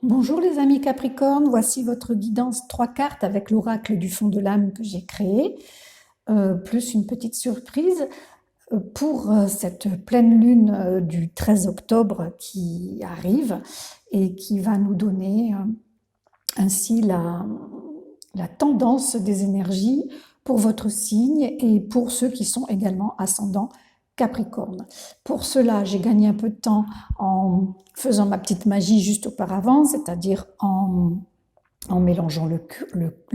Bonjour les amis Capricorne, voici votre guidance 3 cartes avec l'oracle du fond de l'âme que j'ai créé, plus une petite surprise pour cette pleine lune du 13 octobre qui arrive et qui va nous donner ainsi la tendance des énergies pour votre signe et pour ceux qui sont également ascendants Capricorne. Pour cela, j'ai gagné un peu de temps en faisant ma petite magie juste auparavant, c'est-à-dire en mélangeant le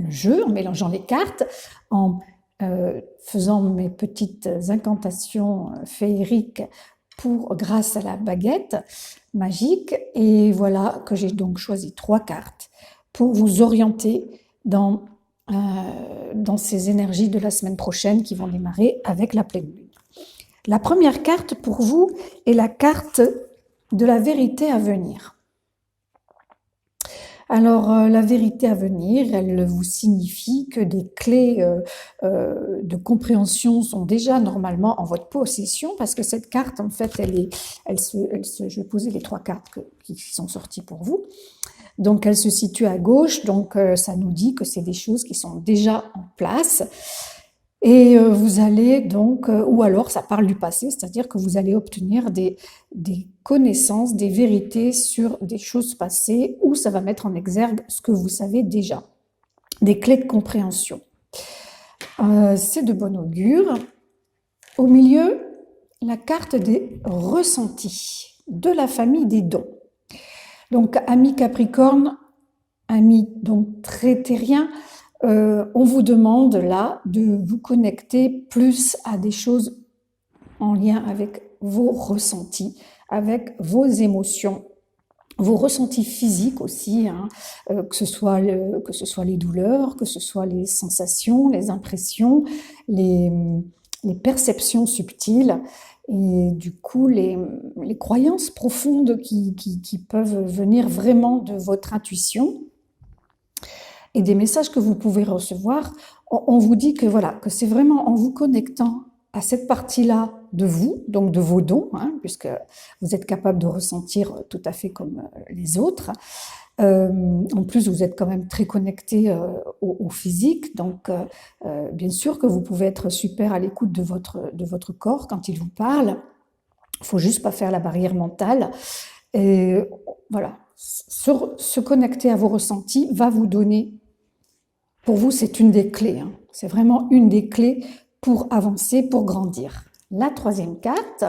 jeu, en mélangeant les cartes, en faisant mes petites incantations féeriques grâce à la baguette magique. Et voilà que j'ai donc choisi 3 cartes pour vous orienter dans ces énergies de la semaine prochaine qui vont démarrer avec la pleine lune. La première carte pour vous est la carte de la vérité à venir. Alors, la vérité à venir, elle vous signifie que des clés de compréhension sont déjà normalement en votre possession, parce que cette carte, en fait, je vais poser les 3 cartes qui sont sorties pour vous. Donc, elle se situe à gauche, donc ça nous dit que c'est des choses qui sont déjà en place. Et vous allez donc, ou alors ça parle du passé, c'est-à-dire que vous allez obtenir des connaissances, des vérités sur des choses passées, ou ça va mettre en exergue ce que vous savez déjà, des clés de compréhension. C'est de bon augure. Au milieu, la carte des ressentis, de la famille des dons. Donc, amis Capricorne, amis donc très terriens, on vous demande là de vous connecter plus à des choses en lien avec vos ressentis, avec vos émotions, vos ressentis physiques aussi, hein, que ce soit les douleurs, que ce soit les sensations, les impressions, les perceptions subtiles, et du coup les croyances profondes qui peuvent venir vraiment de votre intuition et des messages que vous pouvez recevoir. On vous dit que voilà, que c'est vraiment en vous connectant à cette partie-là de vous, donc de vos dons, hein, puisque vous êtes capable de ressentir tout à fait comme les autres. En plus, vous êtes quand même très connecté au physique, donc bien sûr que vous pouvez être super à l'écoute de votre corps quand il vous parle. Il faut juste pas faire la barrière mentale. Et voilà, se connecter à vos ressentis va vous donner, pour vous, c'est une des clés, hein. C'est vraiment une des clés pour avancer, pour grandir. La troisième carte,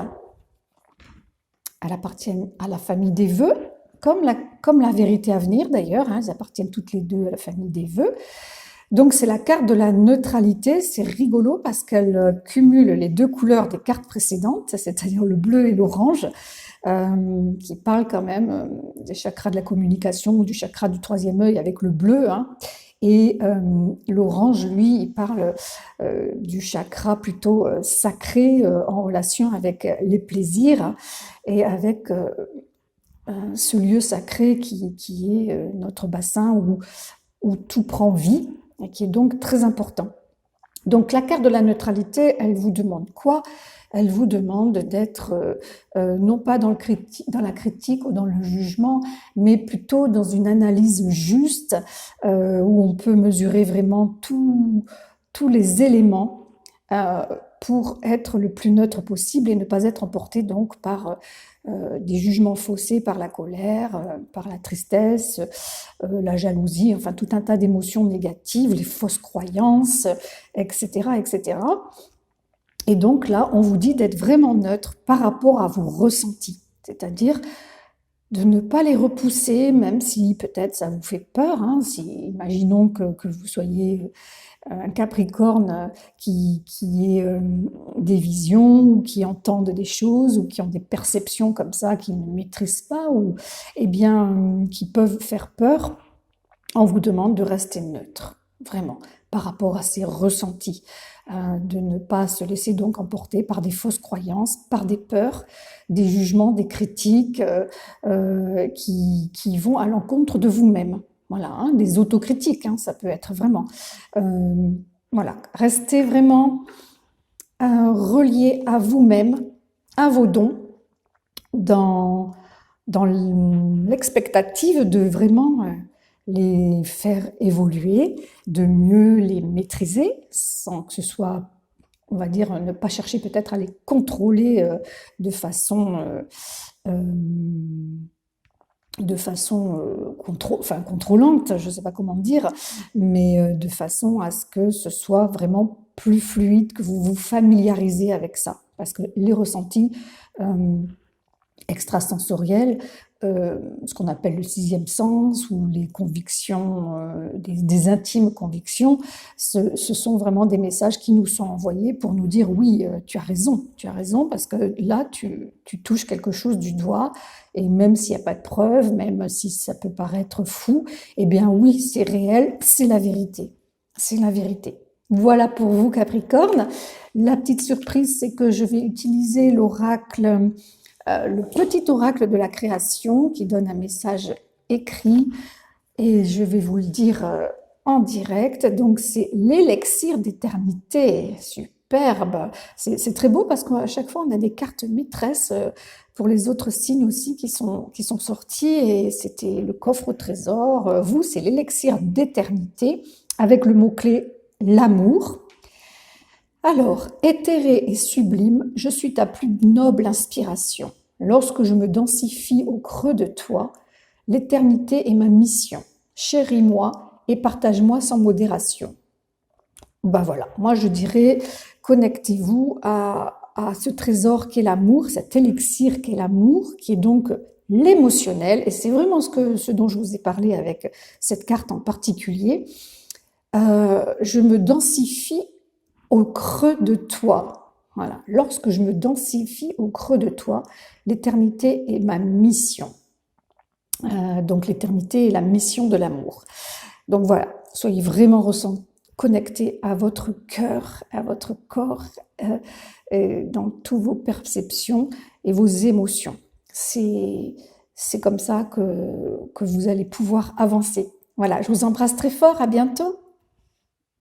elle appartient à la famille des vœux, comme la vérité à venir d'ailleurs, hein, elles appartiennent toutes les deux à la famille des vœux. Donc c'est la carte de la neutralité, c'est rigolo parce qu'elle cumule les 2 couleurs des cartes précédentes, c'est-à-dire le bleu et l'orange, qui parlent quand même des chakras de la communication ou du chakra du 3e œil avec le bleu, hein. Et l'orange, lui, il parle du chakra plutôt sacré en relation avec les plaisirs et avec ce lieu sacré qui est notre bassin où tout prend vie et qui est donc très important. Donc la carte de la neutralité, elle vous demande quoi? Elle vous demande d'être non pas dans la critique ou dans le jugement, mais plutôt dans une analyse juste où on peut mesurer vraiment tous les éléments pour être le plus neutre possible et ne pas être emporté donc par des jugements faussés, par la colère, par la tristesse, la jalousie, enfin tout un tas d'émotions négatives, les fausses croyances, etc., etc. Et donc là, on vous dit d'être vraiment neutre par rapport à vos ressentis, c'est-à-dire de ne pas les repousser, même si peut-être ça vous fait peur, hein, imaginons que vous soyez un Capricorne qui ait des visions ou qui entendent des choses ou qui ont des perceptions comme ça qu'ils ne maîtrisent pas ou qui peuvent faire peur. On vous demande de rester neutre, vraiment, par rapport à ces ressentis, de ne pas se laisser donc emporter par des fausses croyances, par des peurs, des jugements, des critiques qui vont à l'encontre de vous-même. Voilà, hein, des autocritiques, hein, ça peut être vraiment. Voilà, restez vraiment relié à vous-même, à vos dons, dans dans l'expectative de vraiment les faire évoluer, de mieux les maîtriser, sans que ce soit, on va dire, ne pas chercher peut-être à les contrôler de façon contrôlante, je ne sais pas comment dire, mais de façon à ce que ce soit vraiment plus fluide, que vous vous familiarisez avec ça. Parce que les ressentis extrasensoriels, ce qu'on appelle le sixième sens ou les convictions, des intimes convictions, ce sont vraiment des messages qui nous sont envoyés pour nous dire oui, tu as raison parce que là tu touches quelque chose du doigt et même s'il n'y a pas de preuve, même si ça peut paraître fou, eh bien oui, c'est réel, c'est la vérité. C'est la vérité. Voilà pour vous Capricorne. La petite surprise, c'est que je vais utiliser l'oracle le petit oracle de la création qui donne un message écrit et je vais vous le dire en direct. Donc c'est l'élixir d'éternité, superbe. C'est très beau parce qu'à chaque fois on a des cartes maîtresses pour les autres signes aussi qui sont sortis et c'était le coffre au trésor. Vous, c'est l'élixir d'éternité avec le mot-clé l'amour. Alors, éthéré et sublime, je suis ta plus noble inspiration. Lorsque je me densifie au creux de toi, l'éternité est ma mission. Chéris-moi et partage-moi sans modération. Ben voilà, moi je dirais, connectez-vous à ce trésor qu'est l'amour, cet élixir qu'est l'amour, qui est donc l'émotionnel, et c'est vraiment ce dont je vous ai parlé avec cette carte en particulier. Je me densifie au creux de toi. Voilà. Lorsque je me densifie au creux de toi, l'éternité est ma mission. Donc l'éternité est la mission de l'amour. Donc voilà, soyez vraiment connectés à votre cœur, à votre corps, dans toutes vos perceptions et vos émotions. C'est comme ça que vous allez pouvoir avancer. Voilà, je vous embrasse très fort, à bientôt.